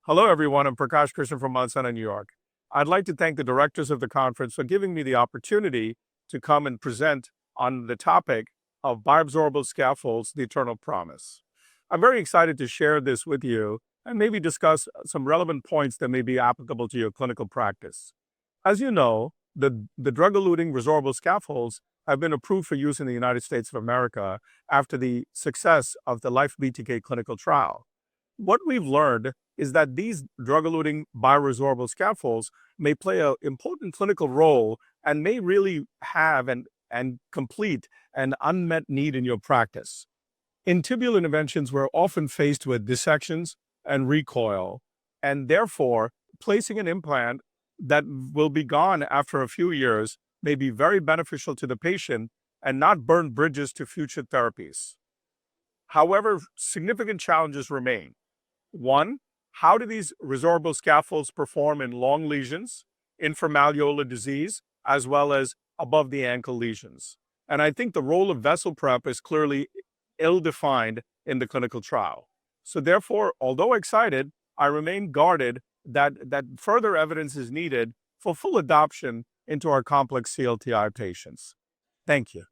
Hello, everyone. I'm Prakash Krishnan from Mount Sinai, New York. I'd like to thank the directors of the conference for giving me the opportunity to come and present on the topic of bioresorbable scaffolds, the eternal promise. I'm very excited to share this with you and maybe discuss some relevant points that may be applicable to your clinical practice. As you know, the drug-eluting resorbable scaffolds have been approved for use in the United States of America after the success of the LIFE-BTK clinical trial. What we've learned is that these drug-eluting bioresorbable scaffolds may play an important clinical role and may really have and complete an unmet need in your practice. In tibial interventions, we're often faced with dissections and recoil, and therefore, placing an implant that will be gone after a few years may be very beneficial to the patient and not burn bridges to future therapies. However, significant challenges remain. One, how do these resorbable scaffolds perform in long lesions, inframalleolar disease, as well as above the ankle lesions? And I think the role of vessel prep is clearly ill-defined in the clinical trial. So therefore, although excited, I remain guarded that further evidence is needed for full adoption into our complex CLTI patients. Thank you.